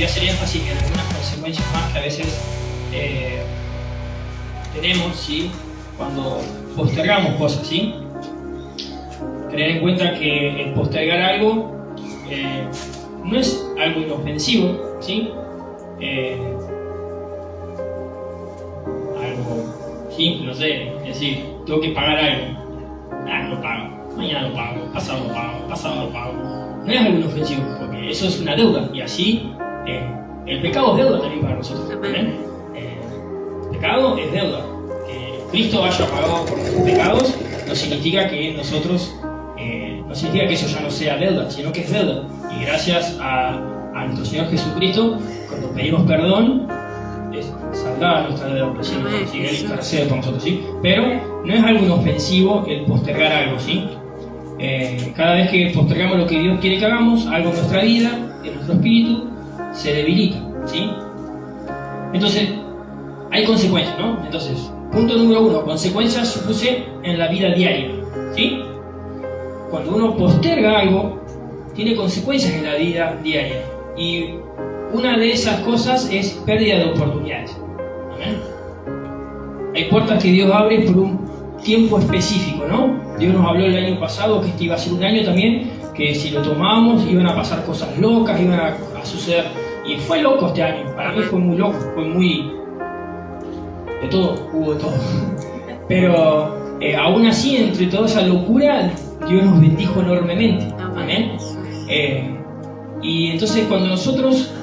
voy a hacer énfasis en algunas consecuencias más que a veces tenemos, ¿sí? Cuando postergamos cosas, ¿sí? Tener en cuenta que el postergar algo no es algo inofensivo, ¿sí? Algo simple, no sé, es decir, tengo que pagar algo. No pago, mañana lo pago, pasado lo pago. No es algo inofensivo, porque eso es una deuda, y así el pecado es deuda también para nosotros. El pecado es deuda. Que Cristo haya pagado por nuestros pecados no significa que nosotros, no significa que eso ya no sea deuda, sino que es deuda. Y gracias a nuestro Señor Jesucristo, cuando pedimos perdón, es saldada nuestra deuda, ¿sí? Él intercede por nosotros, ¿sí? Pero no es algo inofensivo el postergar algo, ¿sí? Cada vez que postergamos lo que Dios quiere que hagamos, algo en nuestra vida, en nuestro espíritu, se debilita, ¿sí? Entonces, hay consecuencias, ¿no? Entonces, punto número 1, consecuencias supuse en la vida diaria, ¿sí? Cuando uno posterga algo, tiene consecuencias en la vida diaria. Y una de esas cosas es pérdida de oportunidades. ¿Amén? Hay puertas que Dios abre por un tiempo específico, ¿no? Dios nos habló el año pasado que este iba a ser un año también, que si lo tomábamos iban a pasar cosas locas, iban a suceder. Y fue loco este año, para mí fue muy loco, fue muy... de todo, hubo de todo. Pero aún así, entre toda esa locura, Dios nos bendijo enormemente. Amén. Y entonces cuando nosotros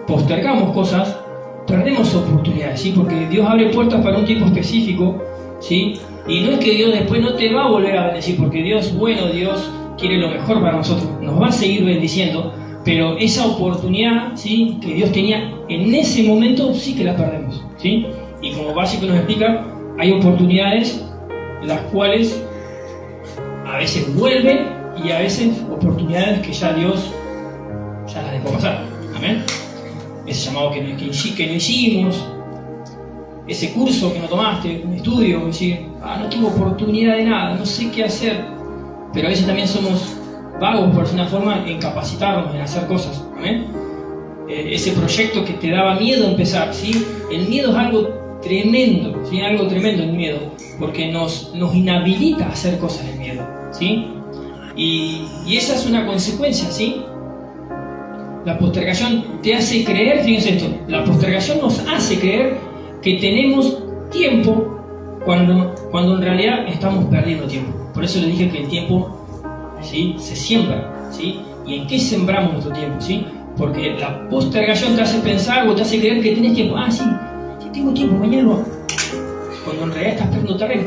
postergamos cosas, perdemos oportunidades, ¿sí? Porque Dios abre puertas para un tiempo específico, ¿sí? Y no es que Dios después no te va a volver a bendecir, porque Dios es bueno, Dios quiere lo mejor para nosotros, nos va a seguir bendiciendo, pero esa oportunidad, ¿sí? Que Dios tenía en ese momento, sí que la perdemos, ¿sí? Y como básico nos explica, hay oportunidades las cuales a veces vuelven y a veces oportunidades que ya Dios ya las dejó pasar. Amén. Ese llamado que no hicimos, ese curso que no tomaste, un estudio, decir, no tengo oportunidad de nada, no sé qué hacer. Pero a veces también somos vagos, por una forma, en capacitarnos, en hacer cosas. Amén. Ese proyecto que te daba miedo empezar, ¿sí? El miedo es algo tremendo, ¿sí? Algo tremendo el miedo, porque nos inhabilita a hacer cosas el miedo, ¿sí? Y esa es una consecuencia, ¿sí? La postergación te hace creer, fíjense esto, la postergación nos hace creer que tenemos tiempo cuando en realidad estamos perdiendo tiempo. Por eso les dije que el tiempo, ¿sí? Se siembra, ¿sí? ¿Y en qué sembramos nuestro tiempo, ¿sí? Porque la postergación te hace pensar o te hace creer que tenés tiempo. Sí tengo tiempo, mañana lo hago. Cuando en realidad estás perdiendo terreno.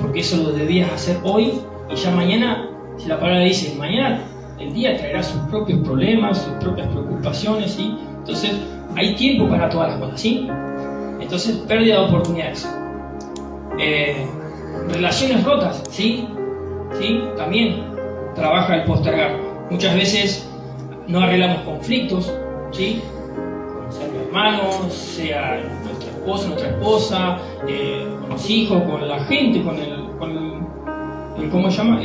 Porque eso lo debías hacer hoy y ya mañana, si la palabra dice, mañana el día traerá sus propios problemas, sus propias preocupaciones, ¿sí? Entonces, hay tiempo para todas las cosas, ¿sí? Entonces, pérdida de oportunidades. Relaciones rotas, ¿sí? ¿Sí? También trabaja el postergar. Muchas veces no arreglamos conflictos, ¿sí? Sea mi hermano, sea nuestro esposo, nuestra esposa, con los hijos, con la gente, con el ¿cómo se llama?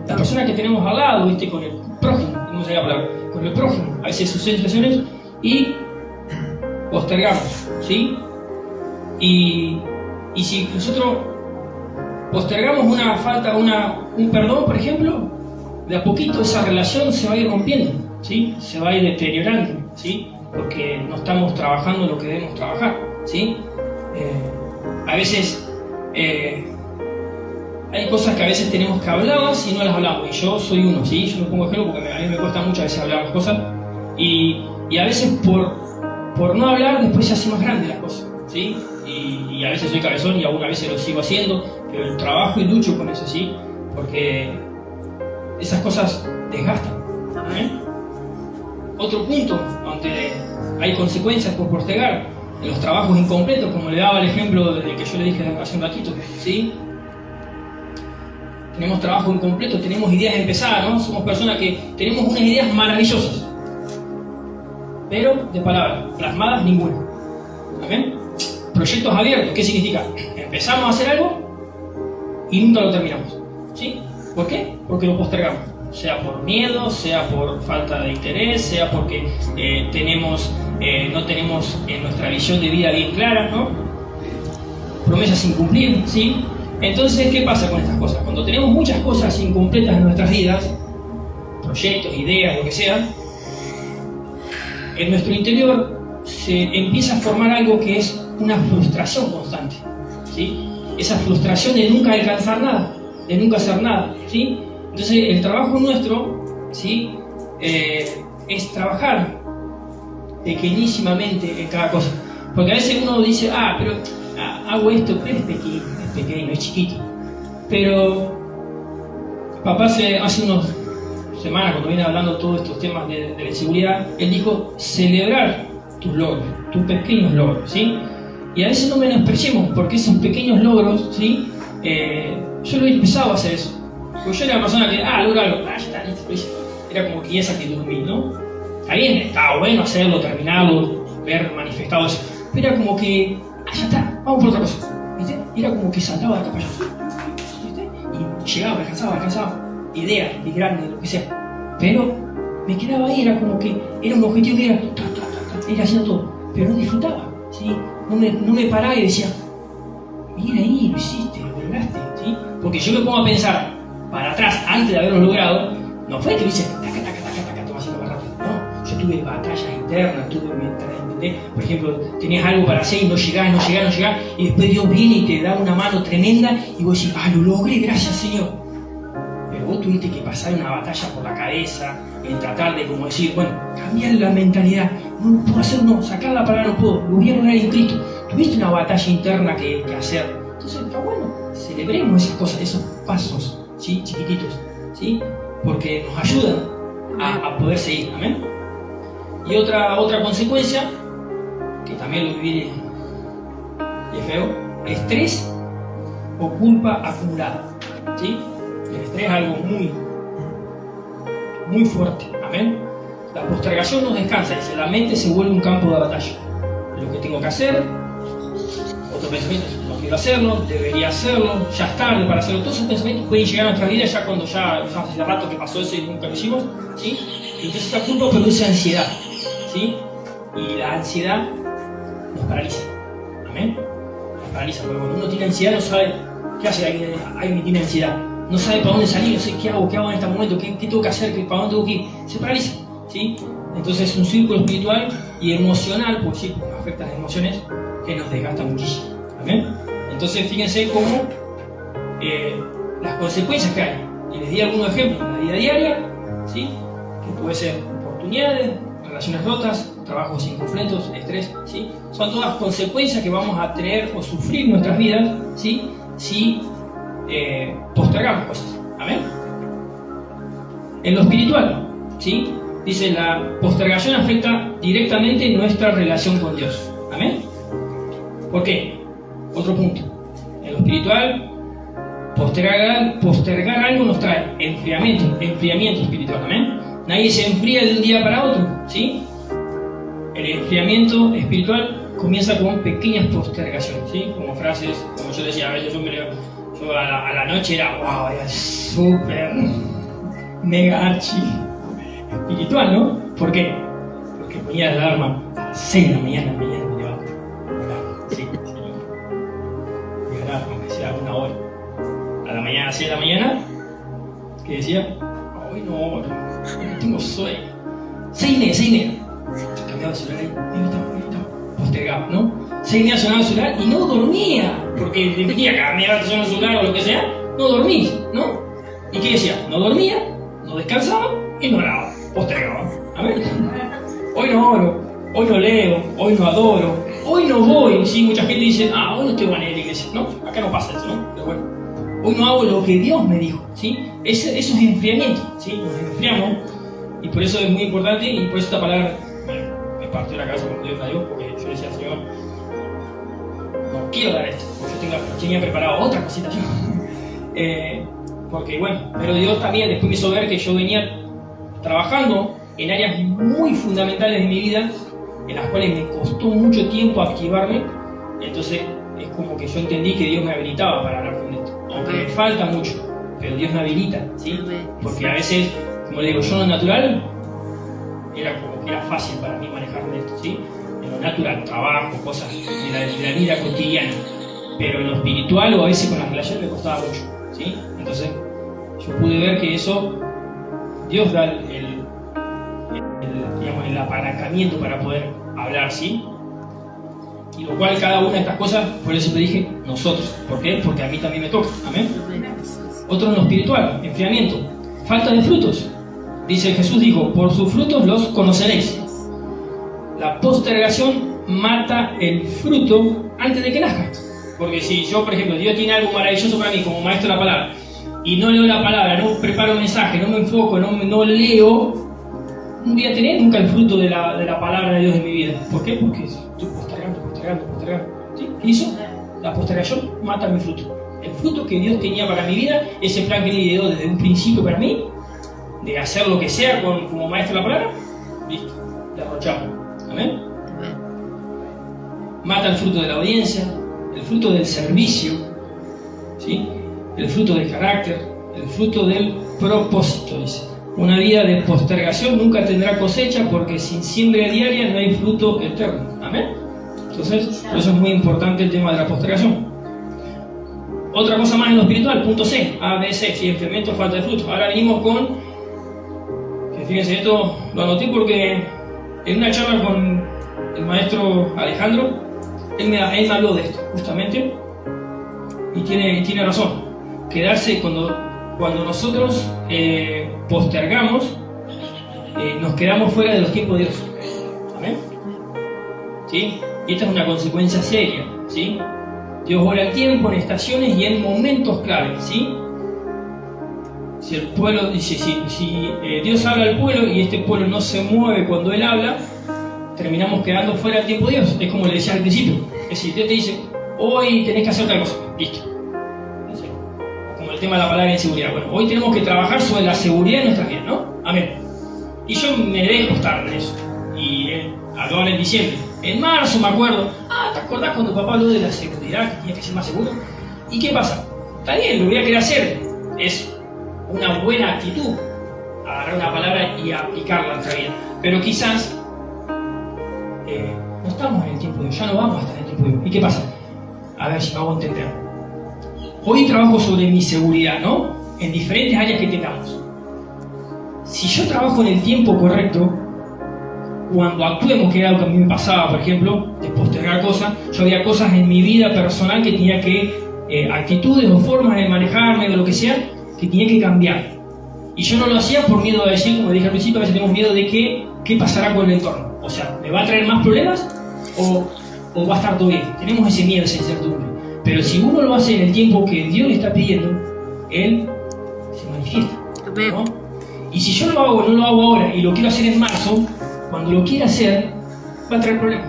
La persona que tenemos al lado, ¿viste? Con el prójimo, no sé hablar, con el prójimo. A veces suceden situaciones y postergamos, ¿sí? Y si nosotros postergamos un perdón, por ejemplo, de a poquito esa relación se va a ir rompiendo, ¿sí? Se va a ir deteriorando, ¿sí? Porque no estamos trabajando lo que debemos trabajar, ¿sí? A veces hay cosas que a veces tenemos que hablarlas y no las hablamos, y yo soy uno, ¿sí? Yo me pongo ejemplo porque a mí me cuesta mucho a veces hablar las cosas, y a veces por no hablar después se hace más grande las cosas, ¿sí? Y a veces soy cabezón y aún a veces lo sigo haciendo, pero trabajo y lucho con eso, ¿sí? Porque esas cosas desgastan, ¿eh? Otro punto donde hay consecuencias por postergar, en los trabajos incompletos, como le daba el ejemplo del que yo le dije hace un ratito, ¿sí? Tenemos trabajo incompleto, tenemos ideas empezadas, ¿no? Somos personas que tenemos unas ideas maravillosas, pero de palabras, plasmadas ninguna. ¿Amén? Proyectos abiertos, ¿qué significa? Empezamos a hacer algo y nunca lo terminamos, ¿sí? ¿Por qué? Porque lo postergamos. sea por miedo, sea por falta de interés, sea porque no tenemos nuestra visión de vida bien clara, ¿no? Promesas sin cumplir, ¿sí? Entonces, ¿qué pasa con estas cosas? Cuando tenemos muchas cosas incompletas en nuestras vidas, proyectos, ideas, lo que sea, en nuestro interior se empieza a formar algo que es una frustración constante, ¿sí? Esa frustración de nunca alcanzar nada, de nunca hacer nada, ¿sí? Entonces, el trabajo nuestro, ¿sí? Es trabajar pequeñísimamente en cada cosa. Porque a veces uno dice, pero hago esto, pero es pequeño, es chiquito. Pero papá hace unas semanas, cuando viene hablando de todos estos temas de la inseguridad, él dijo, celebrar tus logros, tus pequeños logros, ¿sí? Y a veces no menospreciemos, porque esos pequeños logros, ¿sí? Yo lo he empezado a hacer eso. Porque yo era una persona que, logra algo, ya está, listo. Era como que esa actitud en mí, ¿no? Está bien, estaba bueno hacerlo, terminarlo, ver manifestado eso. Pero era como que, ya está, vamos por otra cosa, ¿viste? Y era como que saltaba de acá para allá, ¿viste? Y llegaba, alcanzaba, ideas, grandes, lo que sea. Pero me quedaba ahí, era como que, era un objetivo que era, ir haciendo todo. Pero no disfrutaba, ¿sí? No me paraba y decía, mira ahí, lo hiciste, lo lograste, ¿sí? Porque yo me pongo a pensar para atrás, antes de haberlo logrado, no fue que lo hice, toma haciendo más rápido, no. Yo tuve batallas internas, ¿entendés? Por ejemplo, tenías algo para hacer y no llegás, y después Dios viene y te da una mano tremenda y vos decís, lo logré, gracias Señor. Pero vos tuviste que pasar una batalla por la cabeza, en tratar de, como decir, bueno, cambiar la mentalidad, no puedo hacer, sacar la palabra no puedo, lo voy a lograr en Cristo. Tuviste una batalla interna que hacer. Entonces está bueno, celebremos esas cosas, esos pasos, ¿sí? Chiquititos, ¿sí? Porque nos ayudan a poder seguir, amén. Y otra consecuencia, que también lo viví y es feo, estrés o culpa acumulada, ¿sí? El estrés es algo muy, muy fuerte, amén. La postergación nos descansa, dice, la mente se vuelve un campo de batalla. Lo que tengo que hacer, otro pensamiento, no quiero hacerlo, debería hacerlo, ya es tarde para hacerlo. Todos esos pensamientos pueden llegar a nuestra vida ya cuando ya hace rato que pasó eso y nunca lo hicimos, ¿sí? Entonces esa culpa produce ansiedad, ¿sí? Y la ansiedad nos paraliza, amén. Nos paraliza, porque cuando uno tiene ansiedad no sabe qué hace alguien que tiene ansiedad. No sabe para dónde salir, no sé qué hago en este momento, qué tengo que hacer, para dónde tengo que ir. Se paraliza, ¿sí? Entonces es un círculo espiritual y emocional, pues sí, nos afecta las emociones, que nos desgasta muchísimo. ¿Amén? Entonces fíjense cómo las consecuencias que hay. Y les di algunos ejemplos en la vida diaria, ¿sí? Que puede ser oportunidades, relaciones rotas, trabajos incompletos, estrés, ¿sí? Son todas consecuencias que vamos a tener o sufrir en nuestras vidas, ¿sí? Si postergamos cosas. ¿Amén? En lo espiritual, ¿sí? Dice, la postergación afecta directamente nuestra relación con Dios. ¿Amén? ¿Por qué? Otro punto. En lo espiritual, postergar algo nos trae enfriamiento espiritual. ¿Amén? Nadie se enfría de un día para otro, ¿sí? El enfriamiento espiritual comienza con pequeñas postergaciones, ¿sí? Como frases, como yo decía, a veces yo a la noche era súper mega archi espiritual, ¿no? ¿Por qué? Porque ponía la alarma a las 6 de la mañana me levantaba. Sí. Y ahora, aunque sea una hora. A la mañana, a las 6 de la mañana, que decía, hoy no tengo sueño. 6:30. Cambiaba el celular ahí, postergaba, ¿no? 6:30 sonaba el celular y no dormía, porque tenía que cambiar el celular o lo que sea, no dormí, ¿no? ¿Y qué decía? No dormía, no descansaba y no oraba, postergaba. A ver, hoy no oro, hoy no leo, hoy no adoro, hoy no voy. Sí, mucha gente dice, hoy no estoy en la iglesia, ¿no? Acá no pasa eso, ¿no? Pero bueno, hoy no hago lo que Dios me dijo, ¿sí? Eso es enfriamiento, ¿sí? Nos enfriamos y por eso es muy importante y por eso esta palabra me partió la cabeza cuando Dios la dio, porque yo decía, Señor, no quiero dar esto, porque yo tenía preparado otra cosita yo. Porque bueno, pero Dios también después me hizo ver que yo venía trabajando en áreas muy fundamentales de mi vida, en las cuales me costó mucho tiempo activarme. Entonces es como que yo entendí que Dios me habilitaba para hablar con esto, aunque me falta mucho, pero Dios me habilita, ¿sí? Porque a veces, como le digo, yo en lo natural era como que era fácil para mí manejarme esto, ¿sí? En lo natural, trabajo, cosas de la vida cotidiana, pero en lo espiritual o a veces con las relaciones me costaba mucho, ¿sí? Entonces yo pude ver que eso, Dios da digamos, el apalancamiento para poder hablar, ¿sí? Y lo cual cada una de estas cosas, por eso te dije, nosotros. ¿Por qué? Porque a mí también me toca. Amén. Otro en lo espiritual, enfriamiento, falta de frutos. Dice Jesús dijo, por sus frutos los conoceréis. La postergación mata el fruto antes de que nazca. Porque si yo, por ejemplo, Dios tiene algo maravilloso para mí como maestro de la palabra, y no leo la palabra, no preparo un mensaje, no me enfoco, no leo, no voy a tener nunca el fruto de la palabra de Dios en mi vida. ¿Por qué? Porque estoy postergando. ¿Sí? ¿Qué hizo? La postergación mata mi fruto. El fruto que Dios tenía para mi vida, ese plan que Él dio desde un principio para mí, de hacer lo que sea como maestro de la palabra, listo, derrochamos. ¿Amén? Mata el fruto de la audiencia, el fruto del servicio, ¿sí? El fruto del carácter, el fruto del propósito, dice. Una vida de postergación nunca tendrá cosecha porque sin siembra diaria no hay fruto eterno. Amén. Entonces, por eso es muy importante el tema de la postergación. Otra cosa más en lo espiritual, punto C, A, B, C, si enfriamiento, falta de fruto. Ahora venimos con, que fíjense, esto lo anoté porque en una charla con el maestro Alejandro, él me habló de esto, justamente, y tiene razón. Quedarse cuando nosotros postergamos, nos quedamos fuera de los tiempos de Dios. ¿Amén? ¿Sí? Y esta es una consecuencia seria, ¿sí? Dios obra el tiempo, en estaciones y en momentos claves, ¿sí? Si el pueblo dice, si Dios habla al pueblo y este pueblo no se mueve cuando Él habla, terminamos quedando fuera del tiempo de Dios. Es como le decía al principio. Es decir, Dios te dice, hoy tenés que hacer tal cosa, listo. Como el tema de la palabra de inseguridad. Bueno, hoy tenemos que trabajar sobre la seguridad de nuestras vidas, ¿no? Amén. Y yo me dejo estar en eso. Y hablaban en diciembre. En marzo me acuerdo, ¿te acordás cuando papá habló de la seguridad, que tenía que ser más seguro? ¿Y qué pasa? Está bien, lo voy a querer hacer. Es una buena actitud agarrar una palabra y aplicarla a nuestra vida. Pero quizás no estamos en el tiempo de Dios, ya no vamos a estar en el tiempo de Dios. ¿Y qué pasa? A ver si me hago entender. Hoy trabajo sobre mi seguridad, ¿no? En diferentes áreas que tengamos. Si yo trabajo en el tiempo correcto, cuando actuemos, que era algo que a mí me pasaba, por ejemplo, de postergar cosas, yo había cosas en mi vida personal que tenía que, actitudes o formas de manejarme o lo que sea, que tenía que cambiar. Y yo no lo hacía por miedo a decir, como dije al principio, a veces tenemos miedo de qué pasará con el entorno. O sea, ¿me va a traer más problemas o va a estar todo bien? Tenemos ese miedo, esa incertidumbre. Pero si uno lo hace en el tiempo que Dios le está pidiendo, Él se manifiesta, ¿no? Y si yo lo hago o no lo hago ahora y lo quiero hacer en marzo, cuando lo quiera hacer, va a traer problemas.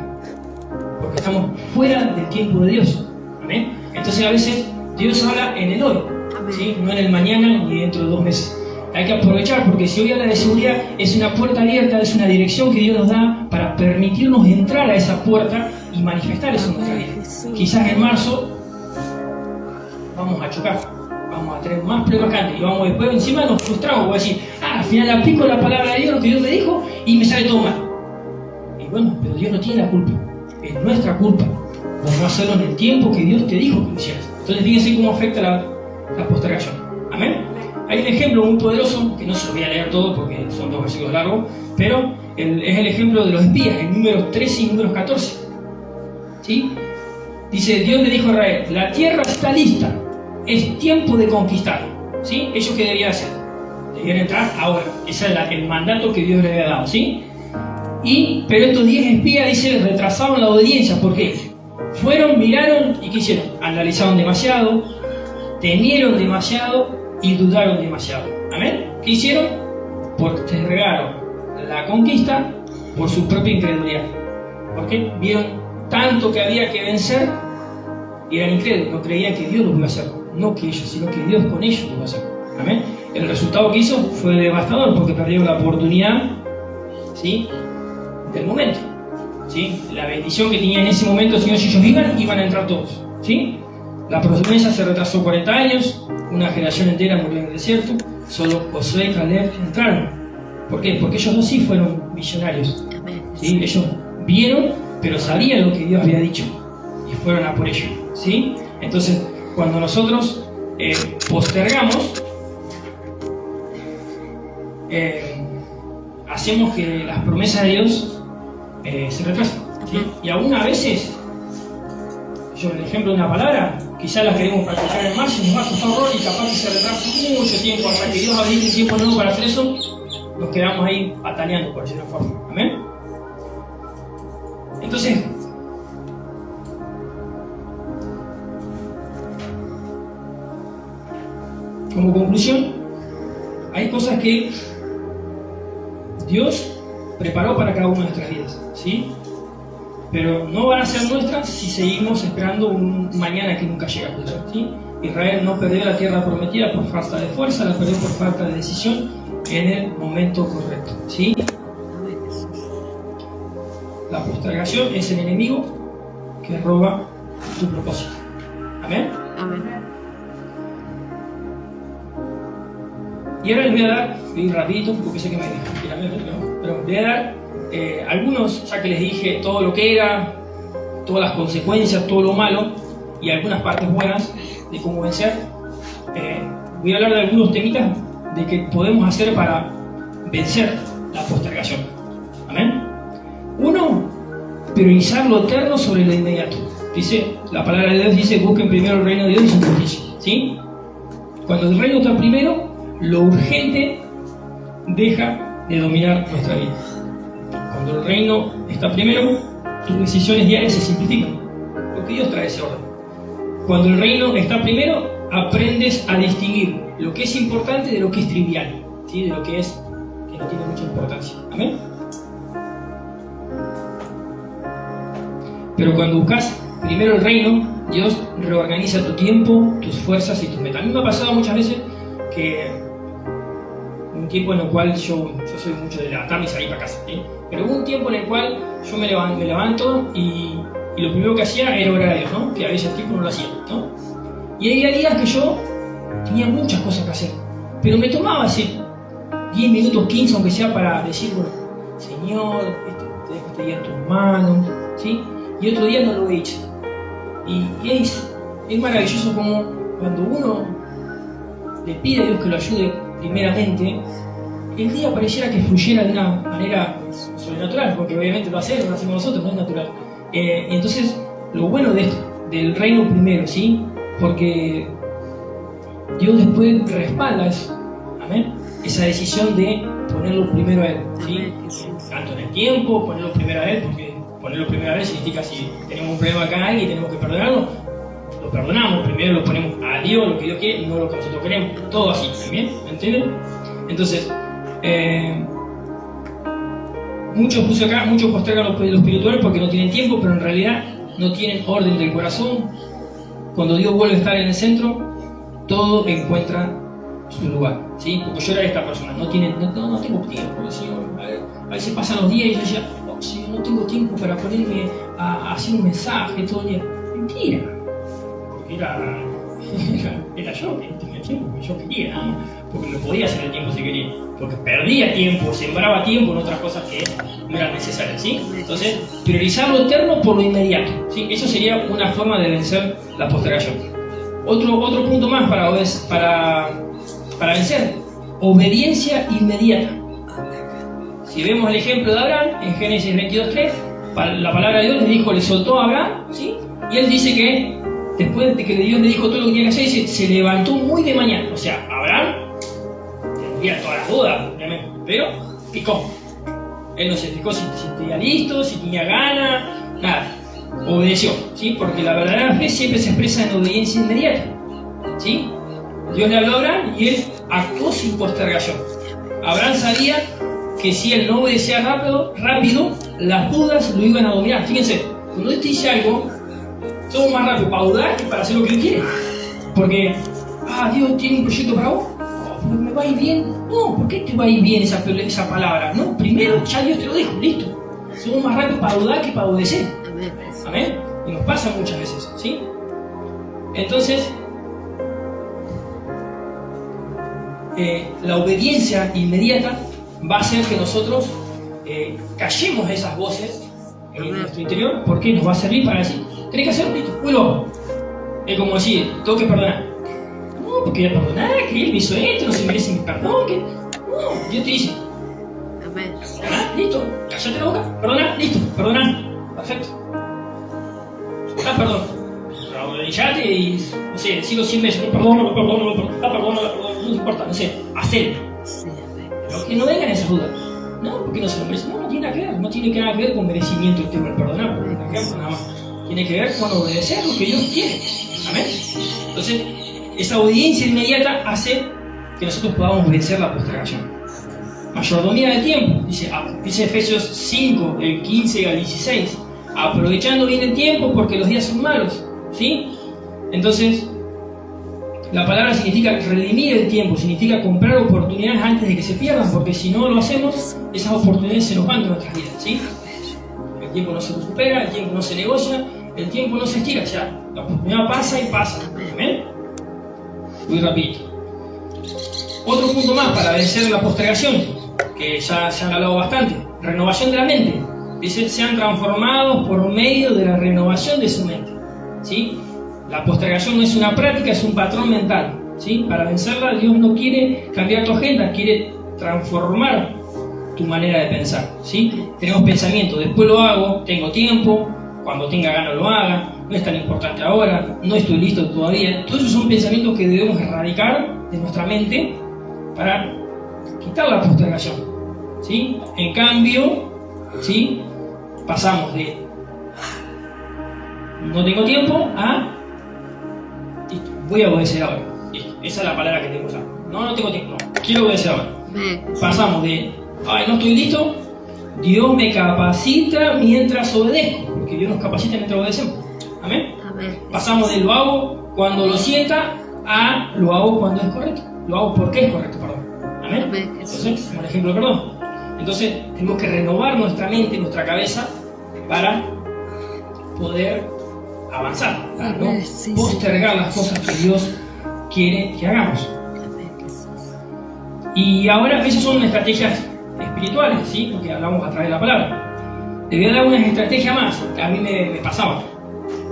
Porque estamos fuera del tiempo de Dios. ¿Amén? Entonces a veces Dios habla en el hoy, ¿sí? No en el mañana ni dentro de 2 meses. Hay que aprovechar, porque si hoy habla de seguridad, es una puerta abierta, es una dirección que Dios nos da para permitirnos entrar a esa puerta y manifestar eso en nuestra vida. Quizás en marzo vamos a chocar, vamos a tener más problemas que antes y vamos después encima nos frustramos, voy a decir, al final aplico la palabra de Dios, lo que Dios me dijo y me sale todo mal. Y bueno, pero Dios no tiene la culpa, es nuestra culpa por no hacerlo en el tiempo que Dios te dijo que lo hicieras. Entonces fíjense cómo afecta la postergación. Amén. Hay un ejemplo muy poderoso, que no se lo voy a leer todo porque son 2 versículos largos, pero es el ejemplo de los espías, en números 13 y números 14. ¿Sí? Dice, Dios le dijo a Israel, la tierra está lista, es tiempo de conquistar. ¿Sí? ¿Ellos qué deberían hacer? Debían entrar ahora. Ese es el mandato que Dios les había dado. ¿Sí? Pero estos 10 espías, dice, retrasaron la obediencia. ¿Por qué? Fueron, miraron y ¿qué hicieron? Analizaron demasiado, temieron demasiado y dudaron demasiado. ¿Amén? ¿Qué hicieron? Postergaron la conquista por su propia incredulidad. Porque vieron tanto que había que vencer y eran incrédulos, no creían que Dios lo iba a hacer, no que ellos, sino que Dios con ellos lo iba a hacer. ¿Amén? El resultado que hizo fue devastador porque perdieron la oportunidad, ¿sí?, del momento, ¿sí? La bendición que tenían en ese momento, si ellos iban a entrar todos, ¿sí? La promesa se retrasó 40 años, una generación entera murió en el desierto, solo Josué y Caleb entraron. ¿Por qué? Porque ellos dos sí fueron visionarios. ¿Sí? Ellos vieron, pero sabían lo que Dios había dicho y fueron a por ello. ¿Sí? Entonces, cuando nosotros postergamos, hacemos que las promesas de Dios se retrasen. ¿Sí? Y aún a veces, yo el ejemplo de una palabra, quizás la queremos practicar en marzo y nos va a costar horror y capaz que se retrasa mucho tiempo hasta que Dios habilite un tiempo nuevo para hacer eso, nos quedamos ahí pataleando, por decirlo de forma. ¿Amén? Entonces, como conclusión, hay cosas que Dios preparó para cada una de nuestras vidas, ¿sí? Pero no van a ser nuestras si seguimos esperando un mañana que nunca llega, ¿sí? Israel no perdió la tierra prometida por falta de fuerza, la perdió por falta de decisión en el momento correcto, ¿sí? La postergación es el enemigo que roba tu propósito. ¿Amén? Amén. Y ahora les voy a dar, voy a ir rapidito porque sé que me pero voy a dar algunos, ya que les dije todo lo que era, todas las consecuencias, todo lo malo y algunas partes buenas de cómo vencer. Voy a hablar de algunos temitas de que podemos hacer para vencer la postergación. ¿Amén? Uno, priorizar lo eterno sobre lo inmediato. Dice, la palabra de Dios dice, busquen primero el reino de Dios y su justicia. ¿Sí? Cuando el reino está primero, lo urgente deja de dominar nuestra vida. Cuando el reino está primero, tus decisiones diarias se simplifican, porque Dios trae ese orden. Cuando el reino está primero, aprendes a distinguir lo que es importante de lo que es trivial, ¿sí? De lo que no tiene mucha importancia. ¿Amén? Pero cuando buscas primero el reino, Dios reorganiza tu tiempo, tus fuerzas y tus metas. A mí me ha pasado muchas veces que un tiempo en el cual yo soy mucho de levantarme y salir para casa, ¿sí? Pero hubo un tiempo en el cual yo me levanto y lo primero que hacía era orar a Dios, ¿no? Que a veces el tiempo no lo hacía, ¿no? Y había días que yo tenía muchas cosas que hacer, pero me tomaba así 10 minutos, 15, aunque sea, para decir, bueno, Señor, te dejo este día en tus manos, ¿sí? Y otro día no lo he hecho. Y es maravilloso como cuando uno le pide a Dios que lo ayude primeramente, el día pareciera que fluyera de una manera sobrenatural, porque obviamente lo hacemos nosotros, no es natural. Entonces, lo bueno de esto, del reino primero, ¿sí? Porque Dios después respalda eso, ¿amén? Esa decisión de ponerlo primero a Él, ¿sí? Tanto en el tiempo, ponerlo primero a Él, porque ponerlo primero a Él significa si tenemos un problema acá en alguien y tenemos que perdonarlo, lo perdonamos, primero lo ponemos a Dios, lo que Dios quiere, no lo que nosotros queremos, todo así, ¿bien? ¿Me entienden? Entonces, muchos postergan lo espiritual porque no tienen tiempo, pero en realidad no tienen orden del corazón. Cuando Dios vuelve a estar en el centro, todo encuentra su lugar, ¿sí? Porque yo era esta persona, no tengo tiempo, ¿sí? A veces pasan los días y yo decía, oh, sí, no tengo tiempo para ponerme a hacer un mensaje todo el día. Mentira, porque era yo que tenía tiempo, porque yo quería, ¿no? Porque me podía hacer el tiempo si quería, porque perdía tiempo, sembraba tiempo en otras cosas que no eran necesarias, ¿sí? Entonces, priorizar lo eterno por lo inmediato, ¿sí? Eso sería una forma de vencer la postergación. Otro punto más para vencer, obediencia inmediata. Si vemos el ejemplo de Abraham, en Génesis 22:3, la palabra de Dios le soltó a Abraham, ¿sí? Y él dice que después de que Dios le dijo todo lo que tenía que hacer, dice, se levantó muy de mañana. O sea, Abraham tendría todas las dudas, obviamente, pero picó. Él no se fijó si tenía listo, si tenía ganas, nada. Obedeció, ¿sí? Porque la verdadera fe siempre se expresa en obediencia inmediata, ¿sí? Dios le habló a Abraham y él actuó sin postergación. Abraham sabía que si él no obedecía rápido, las dudas lo iban a dominar. Fíjense, cuando Dios te dice algo, somos más rápidos para dudar que para hacer lo que Él quiere. Porque, Dios tiene un proyecto para vos, pero me va a ir bien. No, ¿por qué te va a ir bien esa palabra? No, primero ya Dios te lo dijo, listo. Somos más rápidos para dudar que para obedecer. Amén. Y nos pasa muchas veces, ¿sí? Entonces, la obediencia inmediata va a hacer que nosotros callemos esas voces en nuestro interior, porque nos va a servir para decir, tenés que hacerlo, listo, uy, lo hago. Es como decir, tengo que perdonar. No, porque voy a perdonar, que él me hizo esto, no se merece mi perdón, que... No, Dios te dice, perdoná, listo, cállate la boca, perdoná, listo, perdoná, perfecto. Perdón. Arrodillate y, no sé, decirlo 100 veces, no perdono, no importa, no sé, hacerlo. Pero que no vengan esas dudas. No, porque no se lo merece. No, no tiene nada que ver. No tiene nada que ver con merecimiento el tema del perdonar, por ejemplo, nada más. Tiene que ver con obedecer lo que Dios quiere. Amén. Entonces, esa obediencia inmediata hace que nosotros podamos vencer la postergación. Mayordomía de tiempo, dice Efesios 5, del 15 al 16. Aprovechando bien el tiempo porque los días son malos. ¿Sí? Entonces, la palabra significa redimir el tiempo, significa comprar oportunidades antes de que se pierdan, porque si no lo hacemos, esas oportunidades se nos van de nuestras vidas, ¿sí? El tiempo no se recupera, el tiempo no se negocia, el tiempo no se estira, ya, la oportunidad pasa y pasa, ¿amén? Muy rapidito. Otro punto más para vencer la postergación, que ya han hablado bastante, renovación de la mente. Dice, sean transformados por medio de la renovación de su mente. ¿Sí? La postergación no es una práctica, es un patrón mental. ¿Sí? Para vencerla, Dios no quiere cambiar tu agenda, quiere transformar tu manera de pensar. ¿Sí? Tenemos pensamiento, después lo hago, tengo tiempo, cuando tenga ganas lo haga, no es tan importante ahora, no estoy listo todavía. Todos esos son pensamientos que debemos erradicar de nuestra mente para quitar la postergación. ¿Sí? En cambio, ¿sí? Pasamos de no tengo tiempo a listo, voy a obedecer ahora. Listo, esa es la palabra que tengo que usar. No tengo tiempo, no, quiero obedecer ahora. Pasamos de ay, no estoy listo, Dios me capacita mientras obedezco, porque Dios nos capacita mientras obedecemos. ¿Amén? Pasamos de lo hago cuando lo sienta a lo hago cuando es correcto. Lo hago porque es correcto, perdón. ¿Amén? Entonces, como el ejemplo, perdón. Entonces, tenemos que renovar nuestra mente, nuestra cabeza, para poder avanzar, para no postergar las cosas que Dios quiere que hagamos. Y ahora, esas son estrategias espirituales, ¿sí? Porque hablamos a través de la palabra. Le voy a dar unas estrategias más que a mí me pasaban.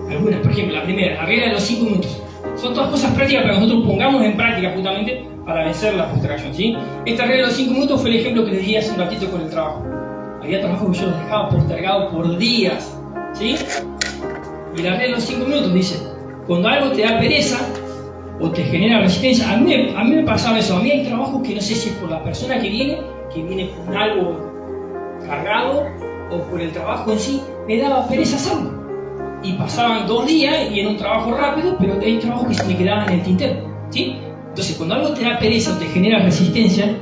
Algunas, por ejemplo, la primera, la regla de los 5 minutos. Son todas cosas prácticas para que nosotros pongamos en práctica justamente para vencer la postergación, ¿sí? Esta regla de los 5 minutos fue el ejemplo que les di hace un ratito con el trabajo. Había trabajo que yo dejaba postergado por días, ¿sí? Y la regla de los 5 minutos dice, cuando algo te da pereza o te genera resistencia, a mí me pasaba eso. A mí hay trabajos que no sé si es por la persona que viene con algo cargado o por el trabajo en sí, me daba pereza hacerlo. Y pasaban 2 días y era un trabajo rápido, pero hay trabajos que se me quedaban en el tintero, ¿sí? Entonces, cuando algo te da pereza o te genera resistencia,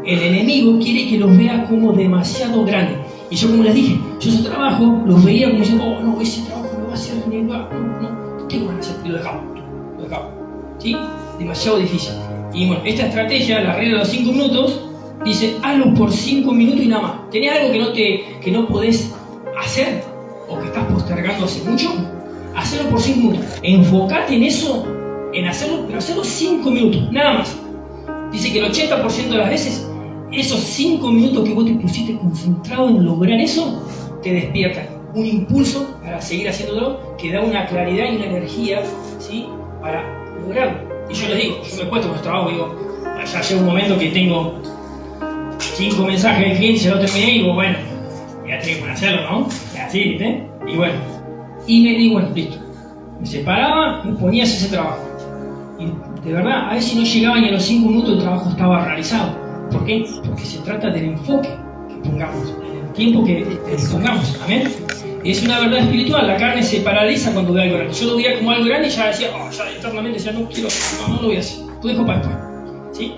el enemigo quiere que los veas como demasiado grandes. Y yo, como les dije, yo esos trabajos los veía como diciendo, oh no, ese trabajo no va a ser ni lugar, no tengo ganas de hacer, y lo dejaba, ¿sí? Demasiado difícil. Y bueno, esta estrategia, la regla de los 5 minutos, dice, hazlo por 5 minutos y nada más. ¿Tenés algo que no podés hacer o que estás postergando hace mucho? Hacelo por 5 minutos. Enfocate en eso, en hacerlo, pero hacerlo 5 minutos, nada más. Dice que el 80% de las veces, esos 5 minutos que vos te pusiste concentrado en lograr eso, te despiertan un impulso para seguir haciéndolo, que da una claridad y una energía, ¿sí? Para lograrlo. Y yo les digo, yo me cuesto con los trabajos, digo, ya llega un momento que tengo 5 mensajes de clientes, ya lo terminé y digo, bueno, ya tengo que hacerlo, ¿no? Y así, ¿viste? Y bueno, y me digo, bueno, listo. Me separaba, me ponía a hacer ese trabajo. Y de verdad, a veces no llegaba ni a los 5 minutos, el trabajo estaba realizado. ¿Por qué? Porque se trata del enfoque que pongamos, el tiempo que pongamos. Amén. Es una verdad espiritual. La carne se paraliza cuando ve algo grande. Yo lo veía como algo grande y ya decía, oh, ya internamente decía, no quiero, no lo voy a hacer. Tú dejo para después. ¿Sí?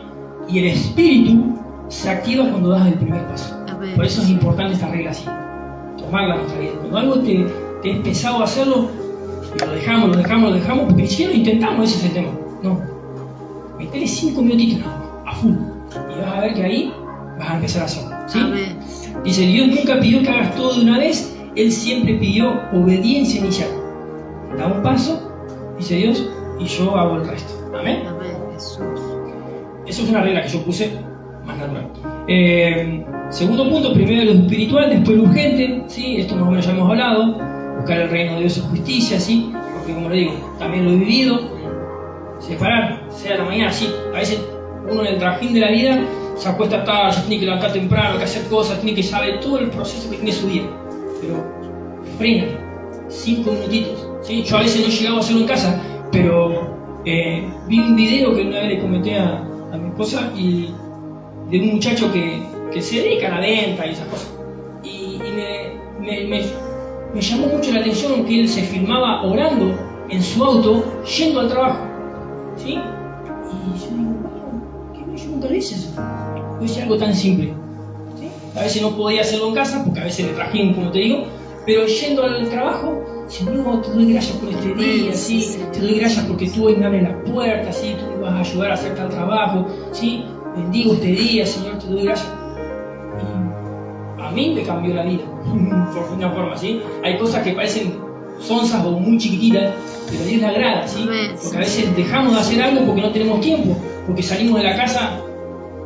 Y el espíritu se activa cuando das el primer paso. Amén. Por eso es importante esta regla así. Tomarla en nuestra vida. Cuando algo te es pesado hacerlo, y lo dejamos, porque ni siquiera lo intentamos, ese es el tema. No. Metele 5 minutitos, no, a full. Y vas a ver que ahí vas a empezar a hacerlo. ¿Sí? Amén. Dice, Dios nunca pidió que hagas todo de una vez, Él siempre pidió obediencia inicial. Da un paso, dice Dios, y yo hago el resto. Amén. Amén, Jesús. Eso es una regla que yo puse más natural. Segundo punto, primero lo espiritual, después lo urgente, ¿sí? Esto más o menos ya hemos hablado, buscar el reino de Dios y justicia, ¿sí? Porque como le digo, también lo he vivido, separar, sea la mañana, sí, a veces uno en el trajín de la vida se acuesta tarde, ya tiene que levantar temprano, que hacer cosas, tiene que saber todo el proceso que tiene su día, pero frena, 5 minutitos, ¿sí? Yo a veces no llegaba a hacerlo en casa, pero vi un video que una vez le comenté a mi esposa y de un muchacho que se dedica a la venta y esas cosas. Y me llamó mucho la atención que él se filmaba orando en su auto yendo al trabajo, ¿sí? Y yo digo, bueno, yo nunca lo hice eso. Yo hice algo tan simple, ¿sí? A veces no podía hacerlo en casa porque a veces le trajín, como te digo, pero yendo al trabajo, Señor, te doy gracias por este día, ¿sí? Te doy gracias porque tú hoy me abres la puerta, ¿sí? Tú me vas a ayudar a hacer tal trabajo, ¿sí? Bendigo este día, Señor, te doy gracias. Y a mí me cambió la vida, por una forma, ¿sí? Hay cosas que parecen sonzas o muy chiquititas, pero a Dios le agrada, ¿sí? Porque a veces dejamos de hacer algo porque no tenemos tiempo, porque salimos de la casa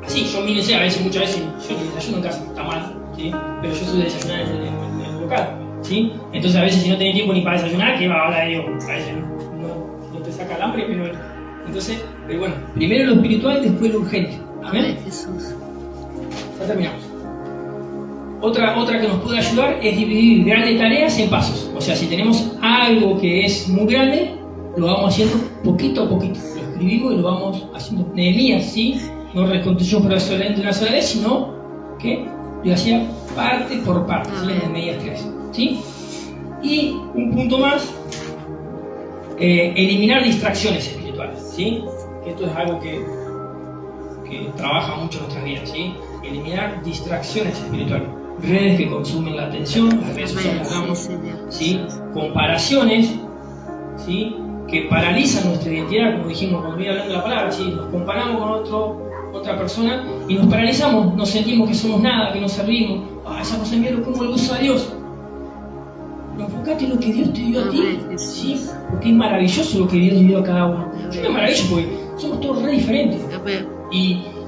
así. Yo mírense, muchas veces, yo desayuno en casa, está mal, ¿sí? Pero yo soy de desayunar en el local, ¿sí? Entonces a veces si no tenés tiempo ni para desayunar, ¿qué va a hablar de Dios? A veces no te saca el hambre, pero entonces, pero bueno, primero lo espiritual, después lo urgente. Amén. Jesús. Ya terminamos. Otra que nos puede ayudar es dividir grandes tareas en pasos. O sea, si tenemos algo que es muy grande, lo vamos haciendo poquito a poquito. Lo escribimos y lo vamos haciendo. Nehemías, ¿sí? No reconstruyó por solamente una sola vez, sino que lo hacía parte por parte, ¿sí? En Nehemías 3, ¿sí? Y un punto más, eliminar distracciones espirituales, ¿sí? Esto es algo que trabaja mucho en nuestras vidas, ¿sí? Eliminar distracciones espirituales, redes que consumen la atención, las redes sociales, hablamos, ¿sí? Comparaciones, ¿sí? Que paralizan nuestra identidad, como dijimos cuando venía hablando de la palabra, ¿sí? Nos comparamos con otra persona y nos paralizamos, nos sentimos que somos nada, que no servimos. Esa cosa mía lo pongo el uso a Dios. Enfocate en lo que Dios te dio a ti, ¿sí? Porque es maravilloso lo que Dios dio a cada uno. Yo me maravillo porque somos todos re diferentes.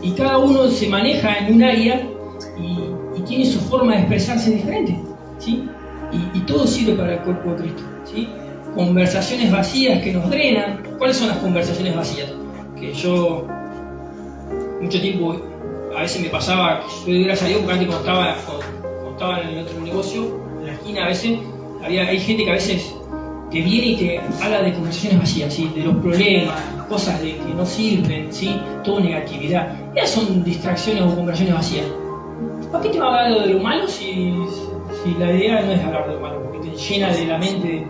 Y cada uno se maneja en un área y tiene su forma de expresarse diferente, ¿sí? Y todo sirve para el cuerpo de Cristo, ¿sí? Conversaciones vacías que nos drenan. ¿Cuáles son las conversaciones vacías? Que yo, mucho tiempo, a veces me pasaba, yo doy gracias a Dios porque antes cuando estaba en el otro negocio, en la esquina a veces, hay gente que a veces te viene y te habla de conversaciones vacías, ¿sí? De los problemas, cosas que no sirven, ¿sí? Todo negatividad. Esas son distracciones o conversaciones vacías. ¿Para qué te va a hablar de lo malo si la idea no es hablar de lo malo? Porque te llena de la mente.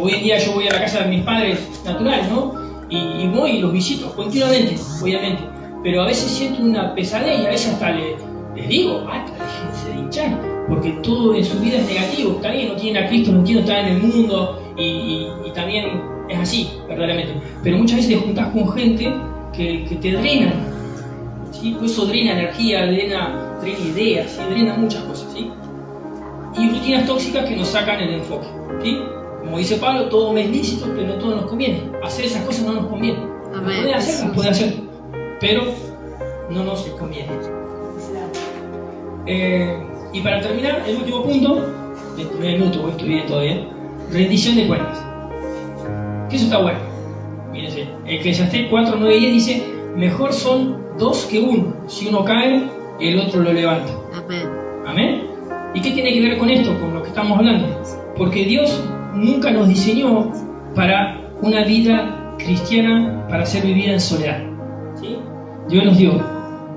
Hoy en día yo voy a la casa de mis padres naturales, ¿no? Y voy y los visito continuamente, obviamente. Pero a veces siento una pesadez y a veces hasta les digo, déjense de hinchar. Porque todo en su vida es negativo. Está bien, no tienen a Cristo, no entiendo, están en el mundo y también es así, verdaderamente. Pero muchas veces te juntás con gente que te drena, ¿sí? Pues eso drena energía, drena ideas, ¿sí? Drena muchas cosas, ¿sí? Y rutinas tóxicas que nos sacan el enfoque, ¿sí? Como dice Pablo, todo me es lícito, pero no todo nos conviene. Hacer esas cosas no nos conviene. Puede hacerlas, puede hacer, pero no nos conviene. Y para terminar, el último punto, 29 minutos, estoy bien todavía, rendición de cuentas. Que eso está bueno. Mírense, Eclesiastés 4, 9 y 10 dice, mejor son 2 que 1. Si uno cae, el otro lo levanta. Amén. ¿Amén? ¿Y qué tiene que ver con esto, con lo que estamos hablando? Porque Dios nunca nos diseñó para una vida cristiana, para ser vivida en soledad, ¿sí? Dios nos dio,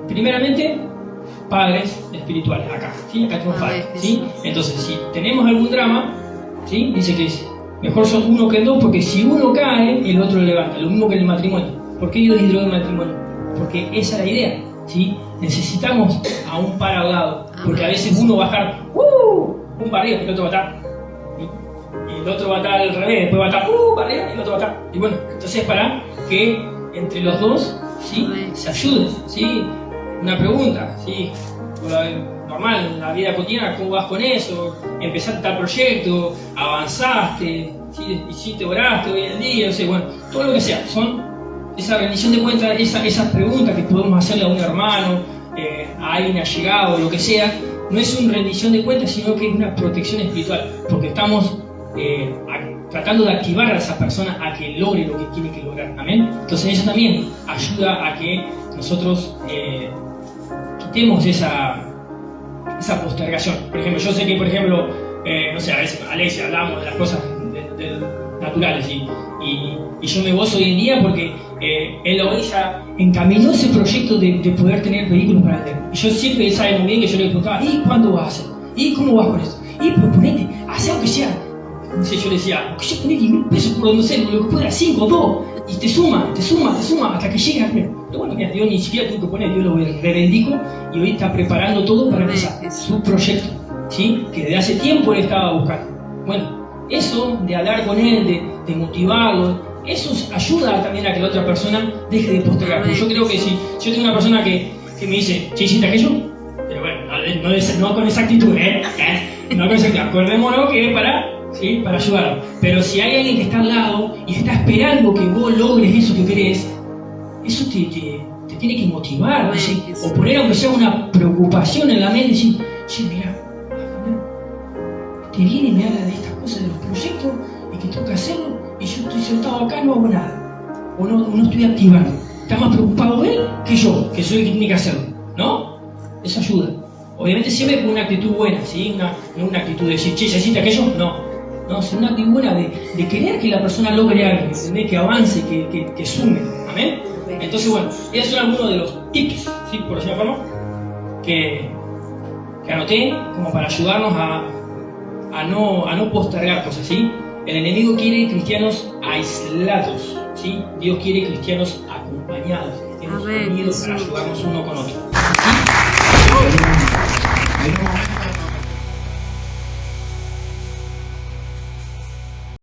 primeramente, padres espirituales, acá, ¿sí? Acá tenemos padres, ¿sí? Entonces, si tenemos algún drama, ¿sí? Dice que mejor son 1 que 2, porque si uno cae, el otro lo levanta. Lo mismo que en el matrimonio. ¿Por qué Dios lideró el matrimonio? Porque esa es la idea, ¿sí? Necesitamos a un par al lado, porque a veces uno va a estar, un para arriba, y el otro va a estar, y el otro va a estar al revés, después va a estar, para arriba, y el otro va a estar. Y bueno, entonces para que entre los dos, ¿sí? Se ayuden, ¿sí? Una pregunta, ¿sí? Normal, en la vida cotidiana, ¿cómo vas con eso? Empezaste tal proyecto, avanzaste, ¿sí? Hiciste, oraste hoy en día, no sé, bueno, todo lo que sea, son esa rendición de cuentas, esa pregunta que podemos hacerle a un hermano, a alguien allegado, lo que sea, no es una rendición de cuentas, sino que es una protección espiritual, porque estamos tratando de activar a esa persona a que logre lo que tiene que lograr. Amén. Entonces eso también ayuda a que nosotros quitemos esa postergación. Por ejemplo, yo sé que, por ejemplo, no sé, a veces Alexia hablamos de las cosas naturales y yo me gozo hoy en día porque ella encaminó ese proyecto de poder tener vehículos para vender. Y yo siempre, él sabe muy bien que yo le preguntaba, ¿y cuándo vas a hacer? ¿Y cómo vas con esto? Y proponete, hace aunque sea, no sé, yo le decía, aunque yo ponete 1.000 pesos por, no sé, lo que pueda, 5, 2, y te suma, hasta que llegue al primero. Pero bueno, mira, Dios ni siquiera tuvo que poner, Dios lo reivindico y hoy está preparando todo para empezar su proyecto, ¿sí? Que desde hace tiempo él estaba buscando. Bueno, eso de hablar con él, de motivarlo, eso ayuda también a que la otra persona deje de postergar. Porque yo creo que si yo tengo una persona que me dice, ¿sí hiciste aquello? Pero bueno, no con esa actitud, no con esa actitud. Acordémonos que es para ayudarlo. Pero si hay alguien que está al lado y está esperando que vos logres eso que querés, eso te tiene que motivar, ¿no? ¿Sí? O poner aunque sea una preocupación en la mente y decir, che, mira, te viene y me habla de estas cosas, de los proyectos, y que tengo que hacerlo, y yo estoy sentado acá y no hago nada. O no estoy activando. Está más preocupado él que yo, que soy el que tiene que hacerlo, ¿no? Eso ayuda. Obviamente siempre con una actitud buena, ¿sí? No una actitud de decir, che, ¿ya hiciste aquello? No, sino una actitud buena de querer que la persona logre algo, que avance, que sume. ¿Amén? Entonces, bueno, esos son algunos de los tips, ¿sí? Por decirlo de forma, que anoté como para ayudarnos a no postergar cosas, ¿sí? El enemigo quiere cristianos aislados, ¿sí? Dios quiere cristianos acompañados, que estemos unidos para ayudarnos uno con otro, ¿sí?